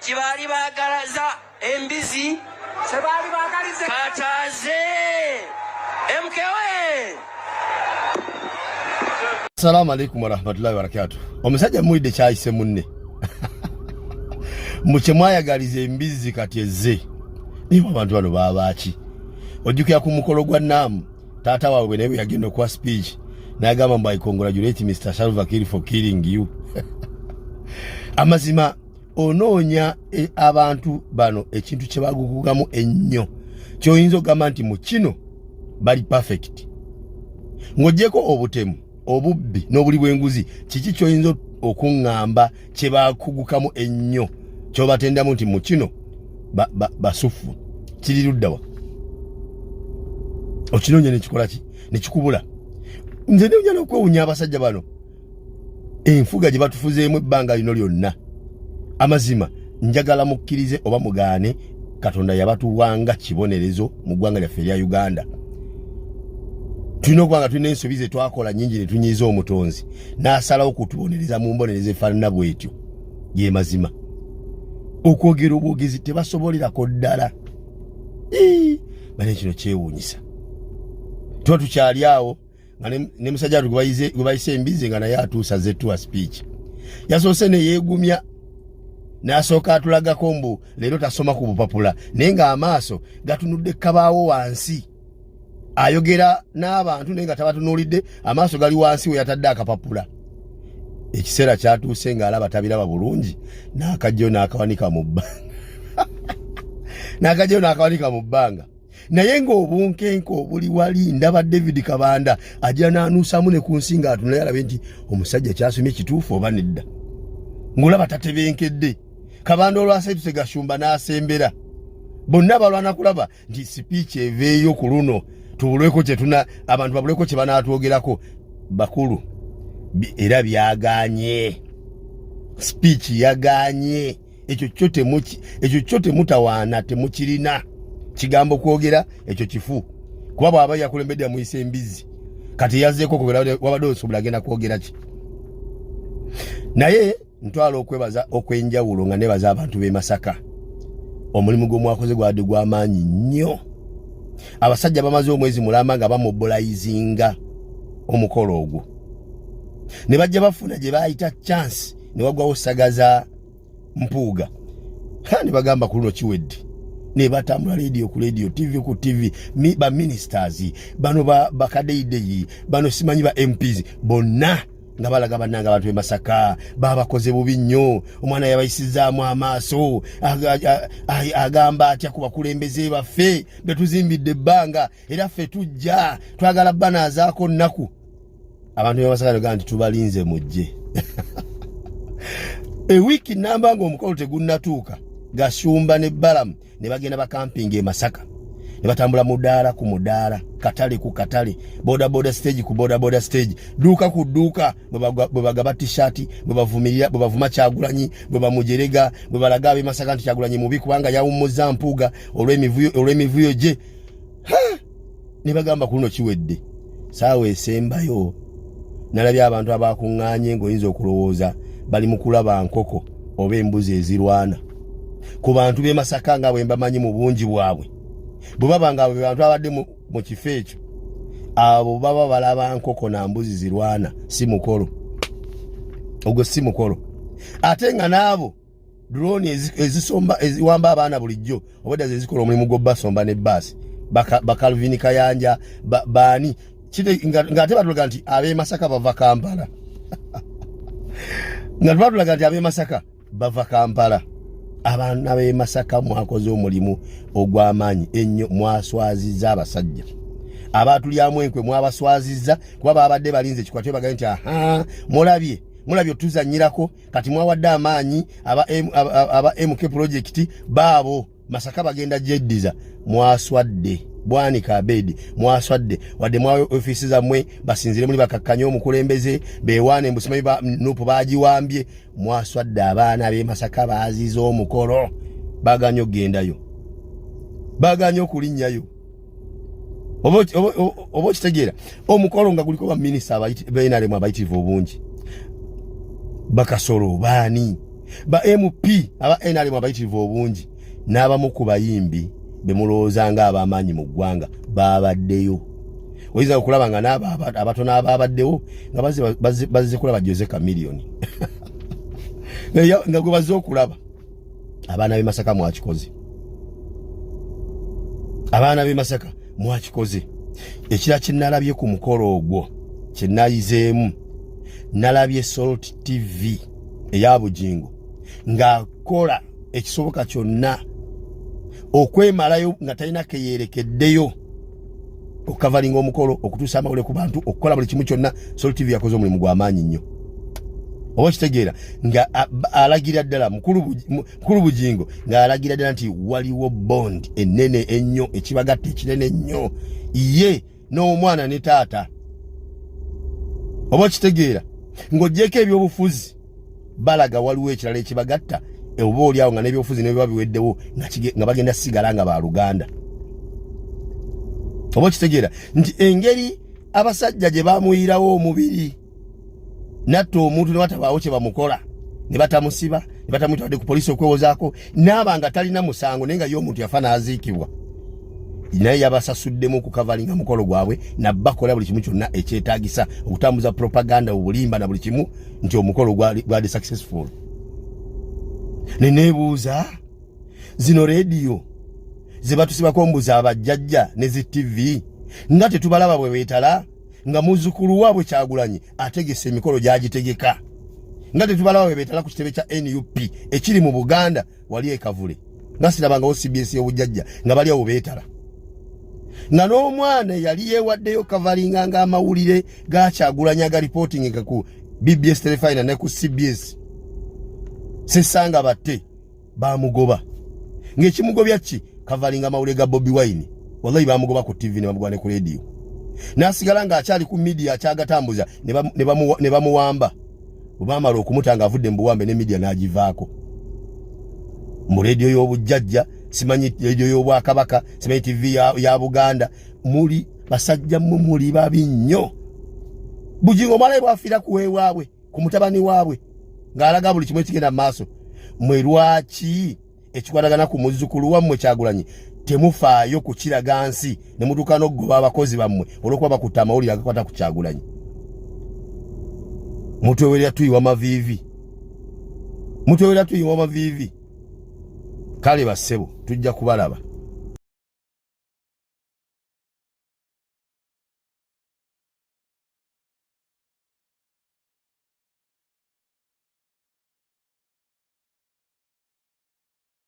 kibali bagalaza embizi sebali bagalize kataze MKW. Assalamu alaikum warahmatullahi wabarakatuh. Omusajja muide kyayise munne. Muche mwayagalize embizi kati ezze. Nibo abantu bano babaaki. Ojjukira ku mukolo gwa Namu taata wawe naye yagenda kwa speech n'agamba mbu I congratulate Mr. Salva Kiir for killing you. Amazima onoonya abantu bano ekintu kye bagukugamu ennyo kyoyinza okugamba nti mu kino bali perfect. Ng'oggyeko obutemu obubbi n'obuli bw'enguzi kiki kyoyinza okuŋŋamba kye bakugukamu ennyo ky'obatendamu nti mu kino basufu kiri luddawa okinoonya nekikola ki nekikubula. Nze newunya n'okwewunya abasajja bano enfuga gye batufuzeemu ebbanga lino lyonna. Amazima njagala mukkirize oba mugaane Katonda yabatuwanga kibonerezo mu ggwanga lyaffe erya Uganda. Tulina okuba tulina ensobi ze twakola nnyingi ne tunyiiza omutonzi n'asalawo kutubonereza mu mbonereza efaanana bw'etyo. Ye mazima okwogera obwogezi tebasobolerako ddala. Bane kino kyewuunyisa. Tuba tukyali awo nga ne musajja gwe bayise embizi nga naye atuusa zetuwa speech. Yasoose ne yeegumya n'asooka atulagako mbu leero tasoma ku bupapula naye nga amaaso gatunudde kabaawo wansi. Ayogera n'abantu naye nga tabatunuulidde amaaso gali wansi we yatadde akapapula. Ekiseera kyatuuse ng'alaba tabiraba bulungi n'akajjo n'akawanika mu bbanga. Naye ng'obunkenke obuli wali ndaba David Kabanda ajja n'anuusamu ne ku nsi ng'atunula yalabe nti omusajja kyasomye kituufu oba nedda. Ng'olaba tatebenkedde. Kabanda olwasayituse Gashumba n'asembera. Bonna balwana kulaba nti speech eveeyo ku luno tubulweko kye tuna abantu babulweko kye banaatwogerako bakulu era byaganye. Speech yaganye. Ekyo kyo temutawaana temukirina kigambo kwogera ekyo kifu. Kuba bw'aba yakulembedde amuyise embizi kati yazzeeko kwogera wabadde osobola agenda kwogera ki. Naye ntwala okwebaza okwenjawulo nga nebaza abantu b'e Masaka. Omulimu gw'omwakoze gwadde gw'amaanyi nnyo. Abasajja bamaze omwezi mulamba nga bamobilizinga omukolo ogwo. Ne bajja bafuna gye baayita chance ne wagwawo Sagaza Mpuuga. Ne bagamba ku luno kiwedde. Ne batambula radio ku radio, TV ku TV, ba ministers, bano bakadeideyi, bano simanyi ba MPs, bonna nga balaga bannanga abantu b'e Masaka babakoze bubi nnyo. Omwana yabayisizaamu amaaso agamba atya ku bakulembeze baffe betuzimbidde ebbanga era ffe tujja twagala banaazaako nnaku. Abantu b'e Masaka bagamba nti tubalinze mujje. Ewiki namba ng'omukolo tegunnatuuka Gashumba ne Balamu ne bagenda bakampinga e Masaka. Ne batambula mudaala ku mudaala, katale ku katale, boda stage ku boda stage, duuka ku duuka, bwe bagaba t-shirt, bwe bavuma Kyagulanyi, bwe bamujerega, bwe balaga ab'e Masaka nti Kyagulanyi mubi kubanga yawummuza Mpuuga olw'emivuyo gye. Ne bagamba ku luno kiwedde. Saawa esembayo nalabye abantu abakuŋŋaanye ng'oyinza okulowooza bali mu kulaba nkoko oba embuzi ezirwana. Ku bantu b'e Masaka nga bwe mbamanyi mu bungi bwabwe. Bwe baba nga abantu abadde mu kifo ekyo abo baba balaba nkoko na mbuzi zirwana si mukolo. Ogwo si mukolo. Ate nga n'abo drone ezisomba eziwamba abaana bulijjo obadde zezikola omulimu gw'obbasomba ne bbaasi bakalvini Kayanja baani ng'ate batulaga nti ab'e Masaka bava Kampala. Nga batulaga nti ab'e Masaka bava Kampala. Abaana b'e Masaka mwakoze omulimu ogw'amaanyi ennyo, mwaswazizza abasajja. Abaatulyamu enkwe mwabaswazizza kuba babadde balinze ekikwatyo bagaye nti mulabye otuzannyirako kati mwawadde amaanyi aba MK project baabo Masaka bagenda jeddiza. Mwaswadde Bwanika Abedi mwaswadde wadde mwawe ofisi zammwe basinzire muli bakakkanya omukulembeze beewaane mbusimanyi nupu bagiwambye. Mwaswadde abaana b'e Masaka baaziza omukolo baganya okgendayo baganya okulinnyayo. Oba okitegeera omukolo nga guliko baminisita b'NRM abayitirivu obungi. Bakasolo baani ba MP aba NRM abayitirivu obungi n'abamu ku bayimbi bemulowooza nga ab'amaanyi mu ggwanga babaddeyo. Oyinza okulaba nga n'abo abatono ababaddewo nga bazze kulaba Jose Chameleone nga gwe bazze okulaba. Abaana b'e Masaka mwakikoze, abaana b'e Masaka mwakikoze. Ekira kye nalabye ku mukolo ogwo kye nayizeemu, nalabye Salt TV eya Bugingo ng'akola ekisoboka kyonna okwemalayo nga talina keyerekeddeyo okukavalinga omukolo, okutuusa amawulire ku bantu, okukola buli kimu kyonna. Salt TV yakoze omulimu gw'amaanyi nnyo. Oba kitegeera nga alagira ddala mukulu Bugingo ng'alagira ddala nti waliwo bond ennene ennyo, ekibagatta ekinene ennyo ye n'omwana ne taata. Oba kitegeera ng'oggyeko ebyobufuzi balaga waliwo ekirala ekibagatta, oba oliawo nga n'ebyobufuzi ne biba biweddewo nga bagenda sigala nga baluganda. Oba kitegeera nti engeri abasajja gye bamuyirawo omubiri natta omuntu ne batabaawo kye bamukola, ne batamusiba, ne batamuyitwadde ku poliisi okwewozaako, n'aba nga talina musango naye nga ye omuntu yafa n'aziikibwa, naye yabasasuddemu okukavalinga mukolo gwabwe nabakola buli kimu kyonna ekyetaagisa okutambuza propaganda, obulimba na buli kimu, nti omukolo gwali successful. Neneebuuza zino rediyo ze batusibako mbuza abajjajja ne zi TV nga tetubalaba bwe beetala, nga muzzukulu waabwe Kyagulanyi ategese emikolo gyagitegeka, nga tetubalaba bwe beetala ku kitebe kya NUP ekiri mu Buganda wali ekavule, nga sirabangawo CBS y'obujjajja nga bali awo beetala, nga n'omwana yali yeewaddeyo kavalinga nga amawulire ga Kyagulanyi aga reporting ku BBS Telefina ne ku CBS. Sesanga batte bamugoba ng'ekimugobya ki kavalinga amawulire ga Bobi Wine, wallahi bamugoba ku TV ne bamugwane ku radio, n'asigala ng'akyali ku media akyagatambuza ne bamuwamba. Bw'amala okumutanga avudde mu buwambe ne media n'agivaako. Mu radio y'obujjajja, simanyi radio y'obwakabaka, simanyi TV ya Buganda, muli basajja muli babi nnyo. Bugingo mwalaye bwafiira ku weewaabwe, ku mutabani waabwe, ng'alaga buli kimu ekigenda mu maaso. Mwe lwaki ekikwatagana ku muzzukulu wammwe Kyagulanyi temufaayo ku kiraga nsi ne mutuuka n'okugoba abakozi bammwe olw'okuba bakutte amawulire agakwata ku Kyagulanyi? Mutwewerera tuyiwa maviivi. Kale bassebo tujja kubalaba.